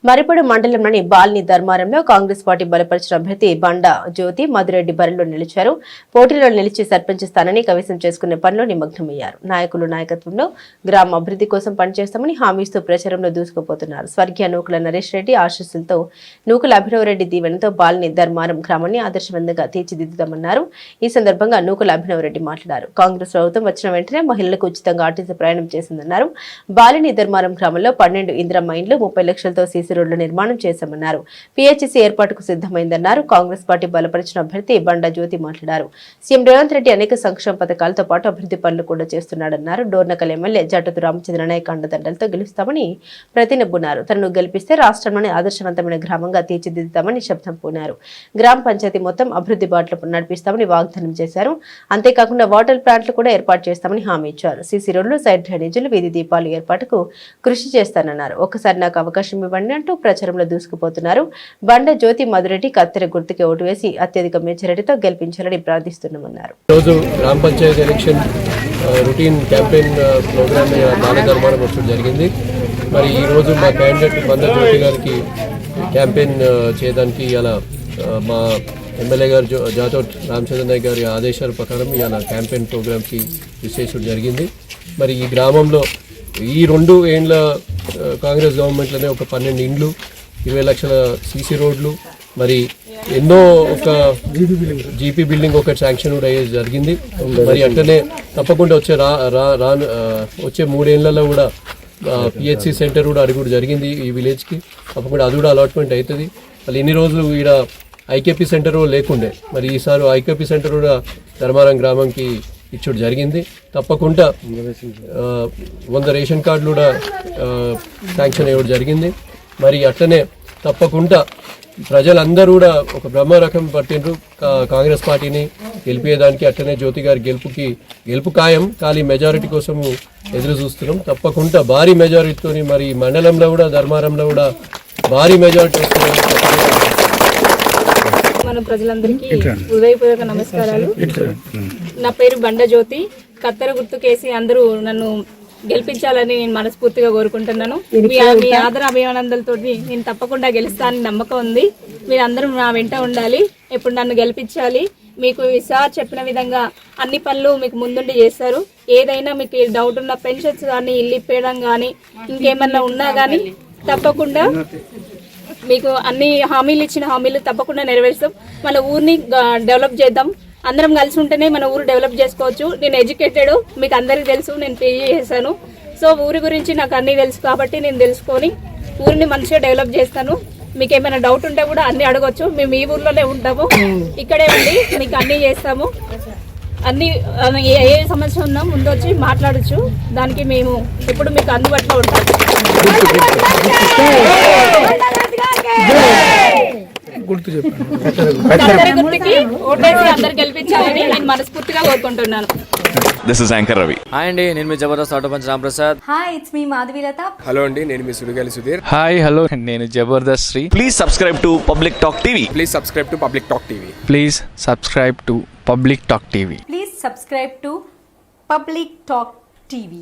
మరిపడు మండలంలోని బాల్ని ధర్మారంలో కాంగ్రెస్ పార్టీ బలపరిచిన అభ్యర్థి బండ జ్యోతి మధురెడ్డి బరిలో నిలిచారు. పోటీలో నిలిచి సర్పంచ్ స్థానాన్ని కైవసం చేసుకునే పనిలో నిమగ్నమయ్యారు. నాయకులు నాయకత్వంలో గ్రామ అభివృద్ధి కోసం పనిచేస్తామని హామీస్తూ ప్రచారంలో దూసుకుపోతున్నారు. స్వర్గీయ నూకుల నరేష్ రెడ్డి ఆశీస్సులతో నూకుల అభినవరెడ్డి దీవెనతో బాల్ని ధర్మారం గ్రామాన్ని ఆదర్శవంతంగా తీర్చిదిద్దుతామన్నారు. ఈ సందర్భంగా నూకుల అభినవరెడ్డి మాట్లాడారు. కాంగ్రెస్ ప్రభుత్వం వచ్చిన వెంటనే మహిళలకు ఉచితంగా ఆర్టీసీ ప్రయాణం చేసిందన్నారు. బాలిని ధర్మారం గ్రామంలో 12 ఇందిరమ్మ ఇండ్లు 30 లక్షలతో రోడ్ల నిర్మాణం చేశామన్నారు. పిహెచ్సి ఏర్పాటుకు సిద్ధమైందన్నారు. కాంగ్రెస్ పార్టీ బలపరిచిన అభ్యర్థి బండ జ్యోతి మాట్లాడారు. సీఎం రేవంత్ రెడ్డి అనేక సంక్షేమ పథకాలతో పాటు అభివృద్ధి పనులు కూడా చేస్తున్నాడన్నారు. డోర్నకల్ ఎమ్మెల్యే జటతు రామచంద్ర నాయక్ అండదండలతో గెలుస్తామని ప్రతినబున్నారు. తనను గెలిపిస్తే రాష్ట్రంలోని ఆదర్శవంతమైన గ్రామంగా తీర్చిదిద్దుతామని శబ్దం పూనారు. గ్రామ పంచాయతీ మొత్తం అభివృద్ధి బాటలో నడిపిస్తామని వాగ్దానం చేశారు. అంతేకాకుండా వాటర్ ప్లాంట్లు కూడా ఏర్పాటు చేస్తామని హామీ ఇచ్చారు. సీసీ రోడ్లు, సైడ్ డ్రైనేజీలు, వీధి దీపాలు ఏర్పాటుకు కృషి చేస్తానన్నారు. ఒక్కసారి నాకు అవకాశం ఇవ్వండి అంటూ ప్రచారంలో దూసుకుపోతున్నారు. బండ జ్యోతి మధురెడ్డి కత్తెర గుర్తుకి ఓటు వేసి అత్యధిక మెజారిటీతో గెలిపించాలని ప్రార్థిస్తున్నామన్నారు. రోజు గ్రామ panchayat election routine campaign program బాలధర్మానం వచ్చడం జరిగింది. మరి ఈ రోజు మా క్యాండిడేట్ బండ జ్యోతి గారికి క్యాంపెయిన్ చేయడానికి ఇలా మా ఎమ్మెల్యే గారు జాతో రామచంద్ర నాయక్ గారి ఆదేశాల ప్రకారం ఇలా క్యాంపెయిన్ ప్రోగ్రామ్కి విశేషం జరిగింది. మరి ఈ గ్రామంలో ఈ 2 ఏండ్ల కాంగ్రెస్ గవర్నమెంట్లోనే ఒక 12 ఇండ్లు, 20 లక్షల సీసీ రోడ్లు, మరి ఎన్నో ఒక జీపీ బిల్డింగ్ ఒక శాంక్షన్ కూడా అయ్యేది జరిగింది. మరి అట్లనే తప్పకుండా వచ్చే 3 ఏళ్లలో కూడా పిహెచ్సి సెంటర్ కూడా అది కూడా జరిగింది. ఈ విలేజ్కి తప్పకుండా అది కూడా అలాట్మెంట్ అవుతుంది. మళ్ళీ ఇన్ని రోజులు ఈడ ఐకేపీ సెంటర్ లేకుండే, మరి ఈసారి ఐకేపీ సెంటర్ కూడా ధర్మారం గ్రామంకి ఇచ్చుడు జరిగింది. తప్పకుండా 100 రేషన్ కార్డులు కూడా శాంక్షన్ అయ్యడం జరిగింది. మరి అట్లనే తప్పకుండా ప్రజలందరూ కూడా ఒక బ్రహ్మ రకం పట్టిండ్రు కాంగ్రెస్ పార్టీని గెలిపేదానికి. అట్లనే జ్యోతి గారి గెలుపు ఖాయం, ఖాళీ మెజారిటీ కోసము ఎదురు చూస్తున్నాం. తప్పకుండా భారీ మెజారిటీతో మరి మండలంలో కూడా ధర్మారంలో కూడా భారీ మెజారిటీ వస్తుంది. మన ప్రజలందరికీ హృదయపూర్వక నమస్కారాలు. నా పేరు బండ జ్యోతి. కత్తెర గుర్తుకేసి అందరూ నన్ను గెలిపించాలని నేను మనస్ఫూర్తిగా కోరుకుంటున్నాను. మీ ఆదర అభిమానందలతో నేను తప్పకుండా గెలుస్తానని నమ్మకం ఉంది. మీరందరూ నా వెంట ఉండాలి, ఎప్పుడు నన్ను గెలిపించాలి. మీకు సార్ చెప్పిన విధంగా అన్ని పనులు మీకు ముందుండి చేస్తారు. ఏదైనా మీకు డౌట్ ఉన్న పెన్షన్స్ కానీ, ఇల్లు ఇప్పేయడం కానీ, ఇంకేమన్నా ఉన్నా కానీ తప్పకుండా మీకు అన్ని హామీలు ఇచ్చిన హామీలు తప్పకుండా నెరవేరుస్తాం. మన ఊరిని డెవలప్ చేద్దాం. అందరం కలిసి ఉంటేనే మన ఊరు డెవలప్ చేసుకోవచ్చు. నేను ఎడ్యుకేటెడ్, మీకు అందరికీ తెలుసు, నేను పీజీ చేశాను. సో ఊరి గురించి నాకు అన్నీ తెలుసు కాబట్టి నేను తెలుసుకొని ఊరిని మంచిగా డెవలప్ చేస్తాను. మీకు ఏమైనా డౌట్ ఉంటే కూడా అన్నీ అడగొచ్చు. మేము ఈ ఊర్లోనే ఉంటాము, ఇక్కడే ఉండి మీకు అన్నీ చేస్తాము. అన్ని ఏ సమస్య ఉన్నా ముందు వచ్చి మాట్లాడచ్చు. దానికి మేము ఎప్పుడు మీకు అందుబాటులో ఉంటాము. గుర్తుకి ఓటేసి అందరు గెలిపించాలని నేను మనస్ఫూర్తిగా కోరుకుంటున్నాను. This is Anchor Ravi. Hi అండి, నేను మీ Jabardasth auto punch Ramprasad. Hi, it's మీ మాధవీలత. హలో అండి, నేను మీ సుడిగాలి సుధీర్. హాయ్ హలో, నేను Jabardasth Sri. Please subscribe to Public Talk TV. Please subscribe to Public Talk TV. Please subscribe to Public Talk TV. Please subscribe to Public Talk TV.